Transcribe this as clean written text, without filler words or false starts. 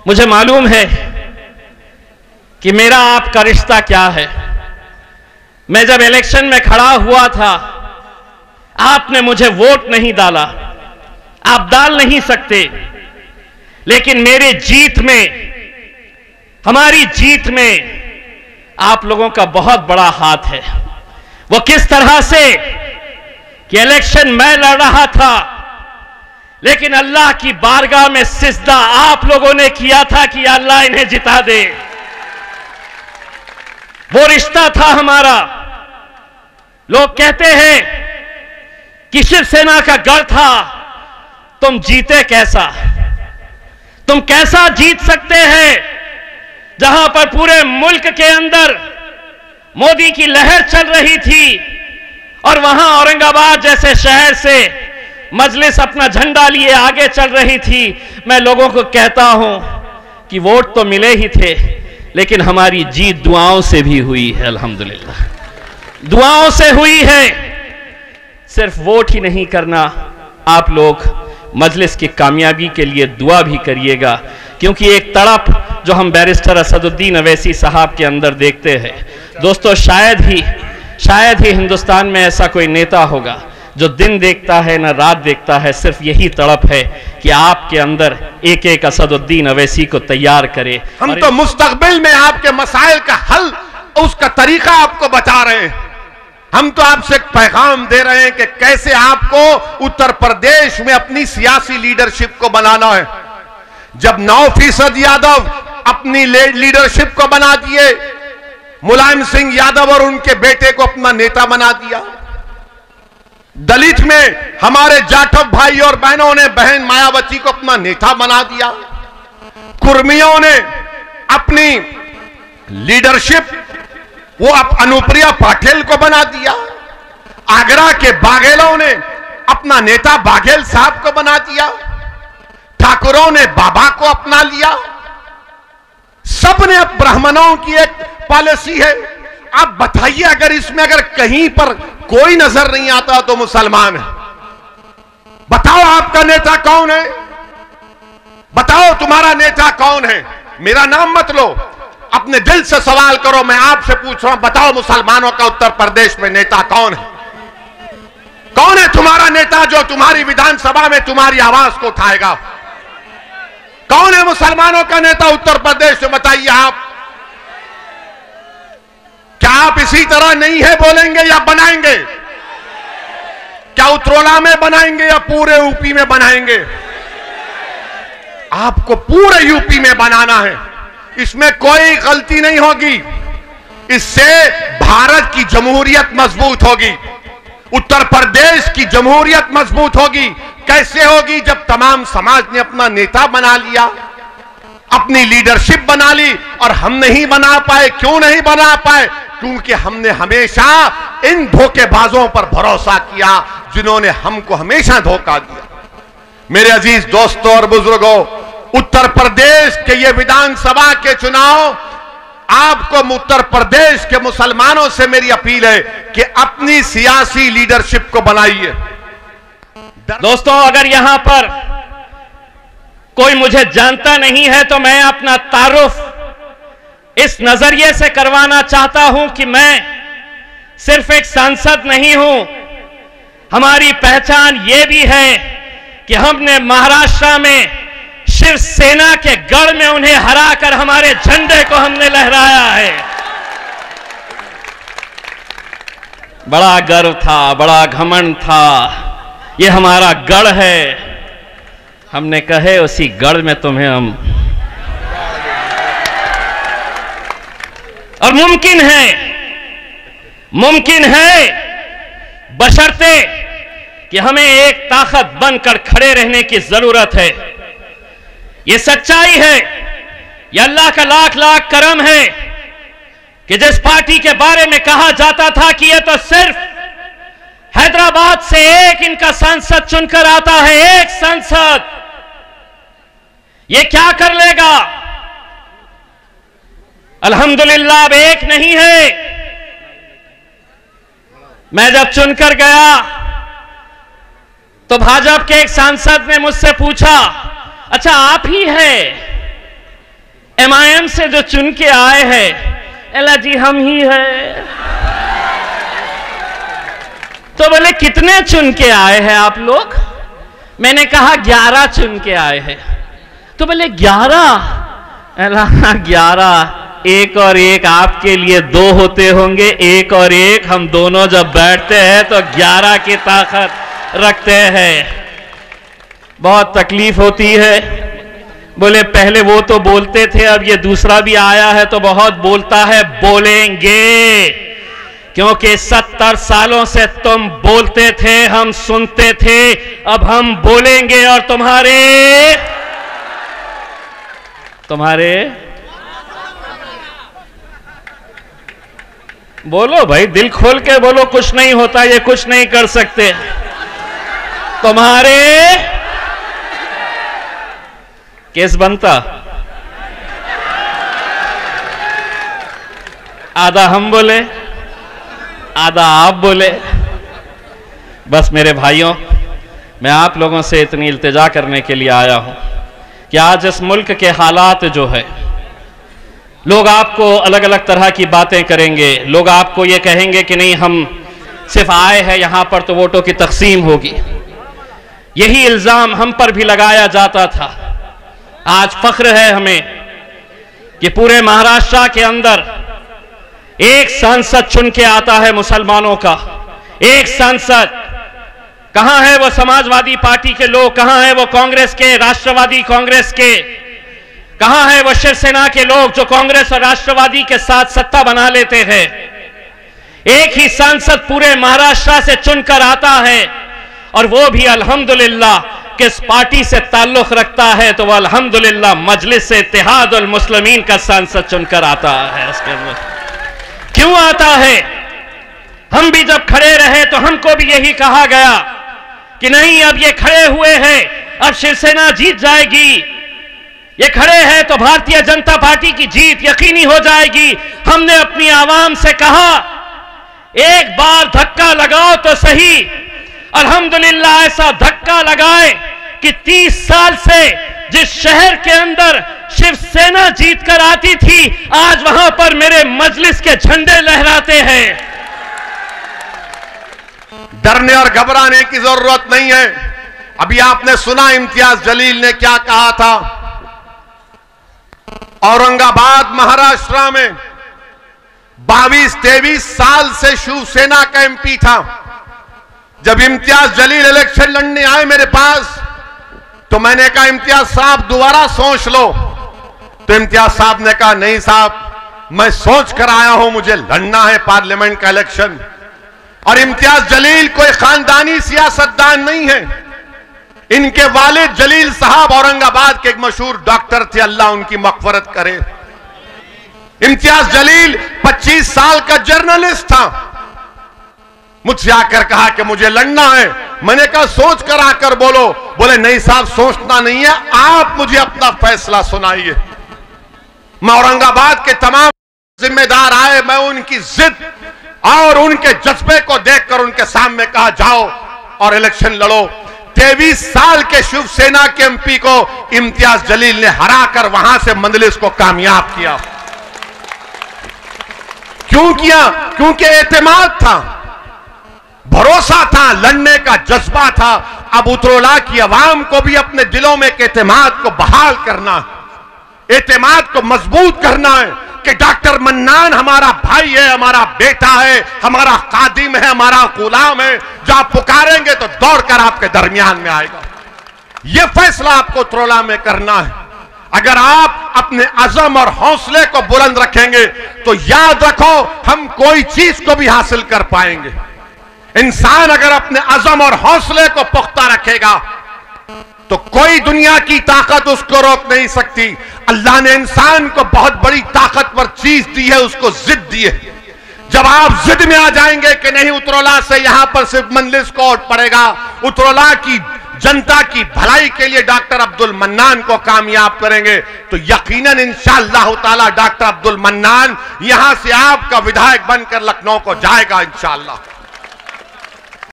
मुझे मालूम है कि मेरा आपका रिश्ता क्या है। मैं जब इलेक्शन में खड़ा हुआ था, आपने मुझे वोट नहीं डाला, आप डाल नहीं सकते, लेकिन मेरे जीत में, हमारी जीत में आप लोगों का बहुत बड़ा हाथ है। वो किस तरह से कि इलेक्शन मैं लड़ रहा था, लेकिन अल्लाह की बारगाह में सिजदा आप लोगों ने किया था कि अल्लाह इन्हें जिता दे। वो रिश्ता था हमारा। लोग कहते हैं कि शिवसेना का गढ़ था, तुम जीते कैसा? तुम कैसा जीत सकते हैं जहां पर पूरे मुल्क के अंदर मोदी की लहर चल रही थी और वहां औरंगाबाद जैसे शहर से मजलिस अपना झंडा लिए आगे चल रही थी। मैं लोगों को कहता हूं कि वोट तो मिले ही थे, लेकिन हमारी जीत दुआओं से भी हुई है। अल्हम्दुलिल्लाह, दुआओं से हुई है। सिर्फ वोट ही नहीं करना, आप लोग मजलिस की कामयाबी के लिए दुआ भी करिएगा, क्योंकि एक तड़प जो हम बैरिस्टर असदुद्दीन अवैसी साहब के अंदर देखते हैं, दोस्तों, शायद ही हिंदुस्तान में ऐसा कोई नेता होगा जो दिन देखता है ना रात देखता है। सिर्फ यही तड़प है कि आपके अंदर एक एक असदुद्दीन अवैसी को तैयार करे। हम तो मुस्तकबिल में आपके मसाइल का हल, उसका तरीका आपको बता रहे हैं। हम तो आपसे एक पैगाम दे रहे हैं कि कैसे आपको उत्तर प्रदेश में अपनी सियासी लीडरशिप को बनाना है। जब 9% यादव अपनी लीडरशिप को बना दिए, मुलायम सिंह यादव और उनके बेटे को अपना नेता बना दिया। दलित में हमारे जाटव भाई और बहनों ने बहन मायावती को अपना नेता बना दिया। कुर्मियों ने अपनी लीडरशिप वो अनुप्रिया पाटिल को बना दिया। आगरा के बाघेलों ने अपना नेता बाघेल साहब को बना दिया। ठाकुरों ने बाबा को अपना लिया। सबने अब ब्राह्मणों की एक पॉलिसी है। आप बताइए, अगर इसमें अगर कहीं पर कोई नजर नहीं आता तो मुसलमान है। बताओ आपका नेता कौन है? बताओ तुम्हारा नेता कौन है? मेरा नाम मत लो, अपने दिल से सवाल करो। मैं आपसे पूछ रहा हूं, बताओ मुसलमानों का उत्तर प्रदेश में नेता कौन है? कौन है तुम्हारा नेता जो तुम्हारी विधानसभा में तुम्हारी आवाज को उठाएगा? कौन है मुसलमानों का नेता उत्तर प्रदेश में? बताइए आप। क्या आप इसी तरह नहीं है बोलेंगे या बनाएंगे? क्या उत्तरोला में बनाएंगे या पूरे यूपी में बनाएंगे? आपको पूरे यूपी में बनाना है, इसमें कोई गलती नहीं होगी। इससे भारत की जमहूरियत मजबूत होगी, उत्तर प्रदेश की जमहूरियत मजबूत होगी। कैसे होगी? जब तमाम समाज ने अपना नेता बना लिया, अपनी लीडरशिप बना ली, और हम नहीं बना पाए। क्यों नहीं बना पाए? क्योंकि हमने हमेशा इन धोखेबाजों पर भरोसा किया जिन्होंने हमको हमेशा धोखा दिया। मेरे अजीज दोस्तों और बुजुर्गों, उत्तर प्रदेश के ये विधानसभा के चुनाव, आपको उत्तर प्रदेश के मुसलमानों से मेरी अपील है कि अपनी सियासी लीडरशिप को बनाइए। दोस्तों, अगर यहां पर कोई मुझे जानता नहीं है तो मैं अपना तारुफ इस नजरिए से करवाना चाहता हूं कि मैं सिर्फ एक सांसद नहीं हूं। हमारी पहचान यह भी है कि हमने महाराष्ट्र में शिवसेना के गढ़ में उन्हें हराकर हमारे झंडे को हमने लहराया है। बड़ा गर्व था, बड़ा घमंड था, ये हमारा गढ़ है। हमने कहे उसी गढ़ में तुम्हें हम, और मुमकिन है बशर्ते कि हमें एक ताकत बनकर खड़े रहने की जरूरत है। यह सच्चाई है, यह अल्लाह का लाख लाख करम है कि जिस पार्टी के बारे में कहा जाता था कि यह तो सिर्फ हैदराबाद से एक इनका सांसद चुनकर आता है, एक सांसद, यह क्या कर लेगा? अल्हम्दुलिल्लाह अब एक नहीं है। मैं जब चुनकर गया तो भाजपा के एक सांसद ने मुझसे पूछा, अच्छा आप ही है? MIM से जो चुन के आए हैं, अल्लाह जी हम ही है। तो बोले कितने चुन के आए हैं आप लोग? मैंने कहा 11 चुन के आए हैं। तो बोले 11? अल्लाह 11, एक और एक आपके लिए 2 होते होंगे, एक और एक हम दोनों जब बैठते हैं तो 11 की ताकत रखते हैं। बहुत तकलीफ होती है। बोले पहले वो तो बोलते थे, अब ये दूसरा भी आया है तो बहुत बोलता है। बोलेंगे, क्योंकि 70 सालों से तुम बोलते थे, हम सुनते थे, अब हम बोलेंगे और तुम्हारे बोलो भाई, दिल खोल के बोलो, कुछ नहीं होता, ये कुछ नहीं कर सकते। तुम्हारे केस बनता, आधा हम बोले, आधा आप बोले। बस मेरे भाइयों, मैं आप लोगों से इतनी इल्तिजा करने के लिए आया हूं कि आज इस मुल्क के हालात जो है, लोग आपको अलग अलग तरह की बातें करेंगे। लोग आपको ये कहेंगे कि नहीं, हम सिर्फ आए हैं यहां पर तो वोटों की तकसीम होगी। यही इल्जाम हम पर भी लगाया जाता था। आज फख्र है हमें कि पूरे महाराष्ट्र के अंदर एक सांसद चुन के आता है मुसलमानों का, एक सांसद। कहां है वो समाजवादी पार्टी के लोग? कहां है वो कांग्रेस के, राष्ट्रवादी कांग्रेस के? कहां है वो शिवसेना के लोग जो कांग्रेस और राष्ट्रवादी के साथ सत्ता बना लेते हैं? एक ही सांसद पूरे महाराष्ट्र से चुनकर आता है, और वो भी अल्हम्दुलिल्लाह किस पार्टी से ताल्लुक रखता है, तो वह अल्हम्दुलिल्लाह मजलिस से इत्तेहादुल मुस्लिमीन का सांसद चुनकर आता है। उसके अंदर क्यों आता है? हम भी जब खड़े रहे तो हमको भी यही कहा गया कि नहीं, अब ये खड़े हुए हैं, अब शिवसेना जीत जाएगी, ये खड़े हैं तो भारतीय जनता पार्टी की जीत यकीनी हो जाएगी। हमने अपनी आवाम से कहा, एक बार धक्का लगाओ तो सही। अल्हम्दुलिल्लाह ऐसा धक्का लगाए कि 30 साल से जिस शहर के अंदर शिवसेना जीत कर आती थी, आज वहां पर मेरे मजलिस के झंडे लहराते हैं। डरने और घबराने की जरूरत नहीं है। अभी आपने सुना इम्तियाज जलील ने क्या कहा था। औरंगाबाद महाराष्ट्र में 22-23 साल से शिवसेना का MP था। जब इम्तियाज जलील इलेक्शन लड़ने आए मेरे पास, तो मैंने कहा इम्तियाज साहब दोबारा सोच लो। तो इम्तियाज साहब ने कहा नहीं साहब, मैं सोच कर आया हूं, मुझे लड़ना है पार्लियामेंट का इलेक्शन। और इम्तियाज जलील कोई खानदानी सियासतदान नहीं है। इनके वालिद जलील साहब औरंगाबाद के एक मशहूर डॉक्टर थे, अल्लाह उनकी मग़फ़िरत करे। इम्तियाज जलील 25 साल का जर्नलिस्ट था। मुझसे आकर कहा कि मुझे लड़ना है। मैंने कहा सोच कर आकर बोलो। बोले नहीं साहब, सोचना नहीं है, आप मुझे अपना फैसला सुनाइए। मैं औरंगाबाद के तमाम जिम्मेदार आए, मैं उनकी जिद और उनके जज्बे को देखकर उनके सामने कहा जाओ और इलेक्शन लड़ो। 23 साल के शिवसेना के MP को इम्तियाज जलील ने हराकर वहां से मजलिस को कामयाब किया। क्यों किया? क्योंकि एतमाद था, भरोसा था, लड़ने का जज्बा था। अब उतरोला की आवाम को भी अपने दिलों में एक एतमाद को बहाल करना है, एतमाद को मजबूत करना है कि डॉक्टर मन्नान हमारा भाई है, हमारा बेटा है, हमारा खादिम है, हमारा गुलाम है। जो आप पुकारेंगे तो दौड़कर आपके दरमियान में आएगा। यह फैसला आपको उतरोला में करना है। अगर आप अपने अज़म और हौसले को बुलंद रखेंगे तो याद रखो, हम कोई चीज को भी हासिल कर पाएंगे। इंसान अगर अपने अज़म और हौसले को पुख्ता रखेगा तो कोई दुनिया की ताकत उसको रोक नहीं सकती। अल्लाह ने इंसान को बहुत बड़ी ताकतवर चीज दी है, उसको जिद दी है। जब आप जिद में आ जाएंगे कि नहीं, उतरोला से यहां पर सिर्फ मजलिस कोर्ट पड़ेगा, उतरोला की जनता की भलाई के लिए डॉक्टर अब्दुल मन्नान को कामयाब करेंगे, तो यकीनन इंशाअल्लाह ताला डॉक्टर अब्दुल मन्नान यहां से आपका विधायक बनकर लखनऊ को जाएगा इंशाअल्लाह।